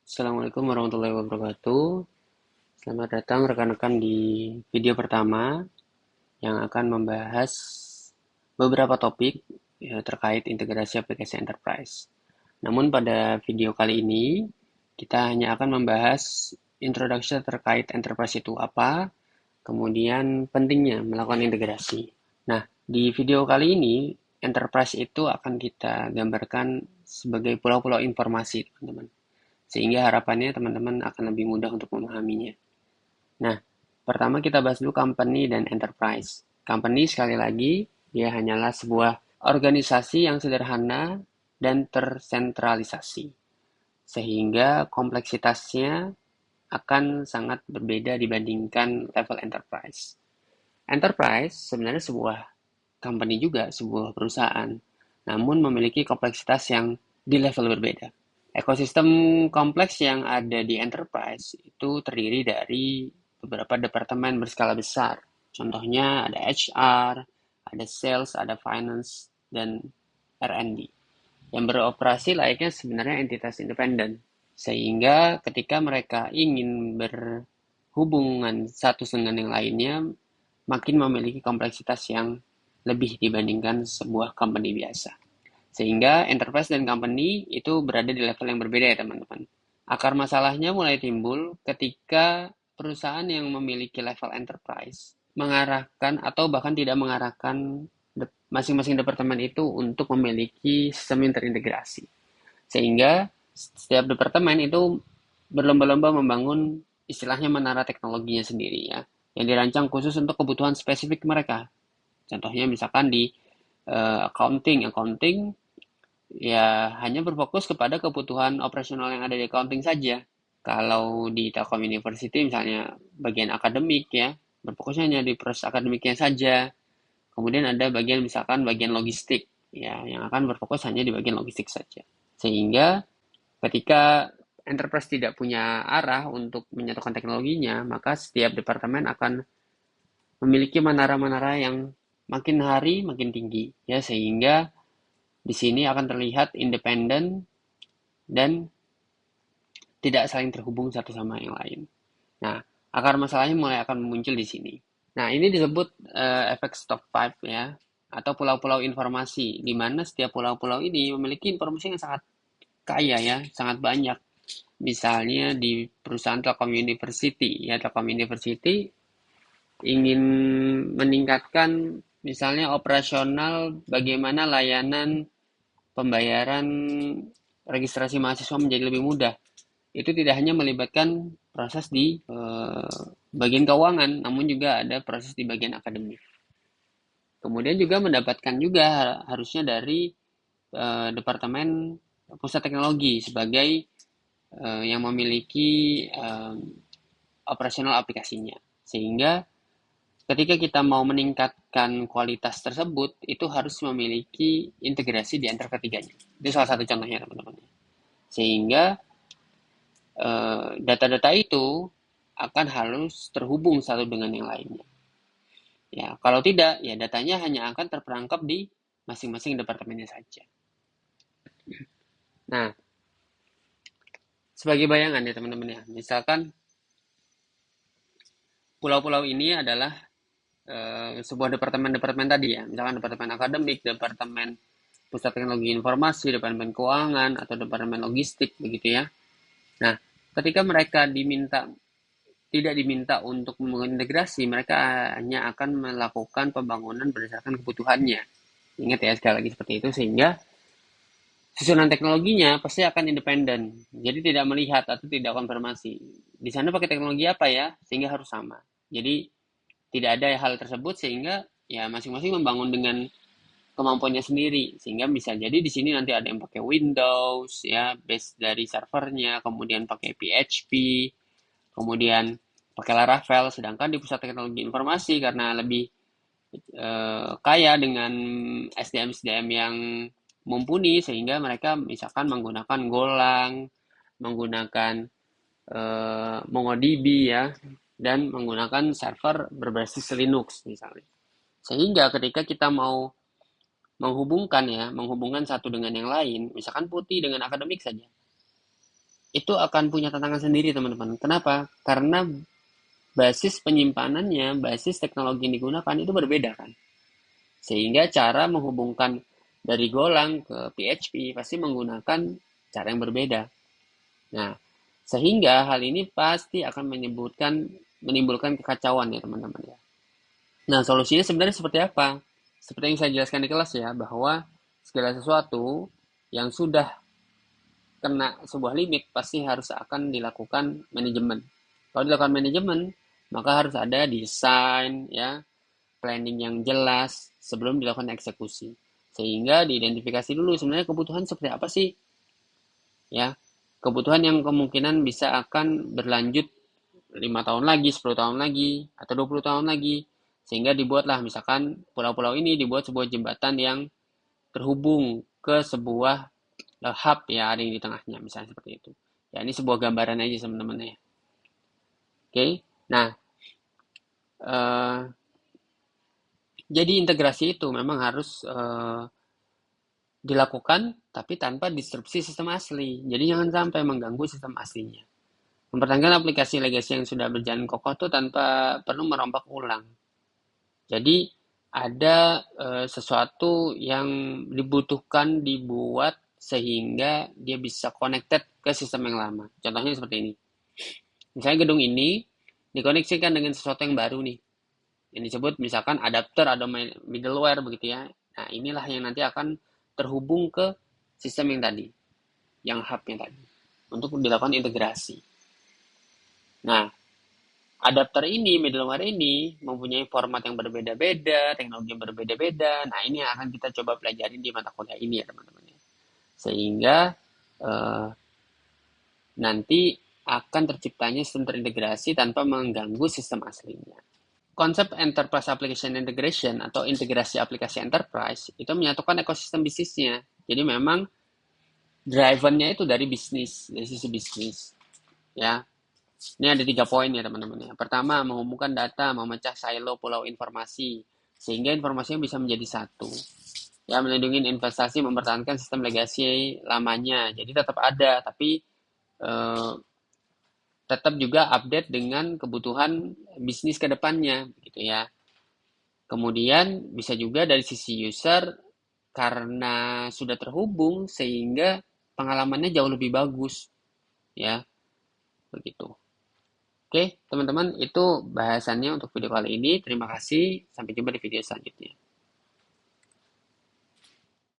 Assalamualaikum warahmatullahi wabarakatuh. Selamat datang rekan-rekan di video pertama yang akan membahas beberapa topik terkait integrasi aplikasi enterprise. Namun pada video kali ini kita hanya akan membahas introduksi terkait enterprise itu apa, kemudian pentingnya melakukan integrasi. Nah, di video kali ini enterprise itu akan kita gambarkan sebagai pulau-pulau informasi, teman-teman, sehingga harapannya teman-teman akan lebih mudah untuk memahaminya. Nah, pertama kita bahas dulu company dan enterprise. Company sekali lagi, dia hanyalah sebuah organisasi yang sederhana dan tersentralisasi, sehingga kompleksitasnya akan sangat berbeda dibandingkan level enterprise. Enterprise sebenarnya sebuah company juga, sebuah perusahaan, namun memiliki kompleksitas yang di level berbeda. Ekosistem kompleks yang ada di enterprise itu terdiri dari beberapa departemen berskala besar. Contohnya ada HR, ada sales, ada finance, dan R&D yang beroperasi layaknya sebenarnya entitas independen. Sehingga ketika mereka ingin berhubungan satu dengan yang lainnya, makin memiliki kompleksitas yang lebih dibandingkan sebuah company biasa. Sehingga enterprise dan company itu berada di level yang berbeda ya teman-teman. Akar masalahnya mulai timbul ketika perusahaan yang memiliki level enterprise mengarahkan atau bahkan tidak mengarahkan masing-masing departemen itu untuk memiliki sistem yang terintegrasi. Sehingga setiap departemen itu berlomba-lomba membangun istilahnya menara teknologinya sendiri ya, yang dirancang khusus untuk kebutuhan spesifik mereka. Contohnya misalkan di accounting ya hanya berfokus kepada kebutuhan operasional yang ada di accounting saja. Kalau di Telkom University misalnya bagian akademik ya, berfokusnya hanya di proses akademiknya saja. Kemudian ada bagian misalkan bagian logistik ya, yang akan berfokus hanya di bagian logistik saja. Sehingga ketika enterprise tidak punya arah untuk menyatukan teknologinya, maka setiap departemen akan memiliki menara-menara yang makin hari makin tinggi ya, sehingga di sini akan terlihat independen dan tidak saling terhubung satu sama yang lain. Nah, akar masalahnya mulai akan muncul di sini. Nah, ini disebut efek stovepipe ya, atau pulau-pulau informasi, di mana setiap pulau-pulau ini memiliki informasi yang sangat kaya ya, sangat banyak. Misalnya di perusahaan Telkom University, ya Telkom University ingin meningkatkan misalnya operasional bagaimana layanan pembayaran registrasi mahasiswa menjadi lebih mudah. Itu tidak hanya melibatkan proses di bagian keuangan, namun juga ada proses di bagian akademik. Kemudian juga mendapatkan juga harusnya dari Departemen Pusat Teknologi sebagai yang memiliki operasional aplikasinya. Sehingga ketika kita mau meningkatkan kualitas tersebut, itu harus memiliki integrasi di antara ketiganya. Itu salah satu contohnya, teman-teman. Sehingga data-data itu akan harus terhubung satu dengan yang lainnya. Ya, kalau tidak, ya datanya hanya akan terperangkap di masing-masing departemennya saja. Nah, sebagai bayangan ya teman-teman ya, misalkan pulau-pulau ini adalah sebuah departemen-departemen tadi ya, misalkan departemen akademik, departemen pusat teknologi informasi, departemen keuangan, atau departemen logistik begitu ya. Nah, ketika mereka tidak diminta untuk mengintegrasi, mereka hanya akan melakukan pembangunan berdasarkan kebutuhannya. Ingat ya sekali lagi seperti itu, sehingga susunan teknologinya pasti akan independen. Jadi tidak melihat atau tidak konfirmasi. Di sana pakai teknologi apa ya, sehingga harus sama. Jadi tidak ada hal tersebut sehingga ya masing-masing membangun dengan kemampuannya sendiri, sehingga bisa jadi di sini nanti ada yang pakai Windows ya, base dari servernya, kemudian pakai PHP, kemudian pakai Laravel, sedangkan di pusat teknologi informasi karena lebih kaya dengan SDM-SDM yang mumpuni, sehingga mereka misalkan menggunakan Golang, menggunakan MongoDB ya, dan menggunakan server berbasis Linux misalnya. Sehingga ketika kita mau menghubungkan satu dengan yang lain, misalkan Putih dengan akademik saja. itu akan punya tantangan sendiri, teman-teman. Kenapa? Karena basis penyimpanannya, basis teknologi yang digunakan itu berbeda kan. Sehingga cara menghubungkan dari Golang ke PHP pasti menggunakan cara yang berbeda. Nah, sehingga hal ini pasti akan menimbulkan kekacauan ya teman-teman ya. Nah, solusinya sebenarnya seperti apa? Seperti yang saya jelaskan di kelas ya, bahwa segala sesuatu yang sudah kena sebuah limit pasti harus akan dilakukan manajemen. Kalau dilakukan manajemen, maka harus ada desain ya, planning yang jelas sebelum dilakukan eksekusi. Sehingga diidentifikasi dulu sebenarnya kebutuhan seperti apa sih ya. Kebutuhan yang kemungkinan bisa akan berlanjut 5 tahun lagi, 10 tahun lagi, atau 20 tahun lagi. Sehingga dibuatlah misalkan pulau-pulau ini dibuat sebuah jembatan yang terhubung ke sebuah hub ya, ada yang di tengahnya misalnya seperti itu. Ya ini sebuah gambaran aja teman-teman ya. Oke. Nah, eh, jadi integrasi itu memang harus dilakukan tapi tanpa disrupsi sistem asli. Jadi jangan sampai mengganggu sistem aslinya. Mempertahankan aplikasi legacy yang sudah berjalan kokoh itu tanpa perlu merombak ulang. Jadi ada sesuatu yang dibutuhkan dibuat sehingga dia bisa connected ke sistem yang lama. Contohnya seperti ini. Misalnya gedung ini dikoneksikan dengan sesuatu yang baru nih. Yang disebut misalkan adapter atau middleware begitu ya. Nah, inilah yang nanti akan terhubung ke sistem yang tadi, yang hub-nya tadi, untuk dilakukan integrasi. Nah, adapter ini, middleware ini mempunyai format yang berbeda-beda, teknologi yang berbeda-beda. Nah, ini yang akan kita coba pelajarin di mata kuliah ini ya teman-teman. Sehingga eh, nanti akan terciptanya sistem terintegrasi tanpa mengganggu sistem aslinya. Konsep Enterprise Application Integration atau integrasi aplikasi enterprise itu menyatukan ekosistem bisnisnya. Jadi memang drivernya itu dari bisnis, dari sisi bisnis. Ya, ini ada 3 poin ya teman-teman ya. Pertama, menghubungkan data, memecah silo pulau informasi, sehingga informasinya bisa menjadi satu. Ya, melindungi investasi, mempertahankan sistem legasi lamanya. Jadi tetap ada, tapi eh, tetap juga update dengan kebutuhan bisnis ke depannya, gitu ya. Kemudian bisa juga dari sisi user, karena sudah terhubung sehingga pengalamannya jauh lebih bagus, ya, begitu. Oke, teman-teman, itu bahasannya untuk video kali ini. Terima kasih. Sampai jumpa di video selanjutnya.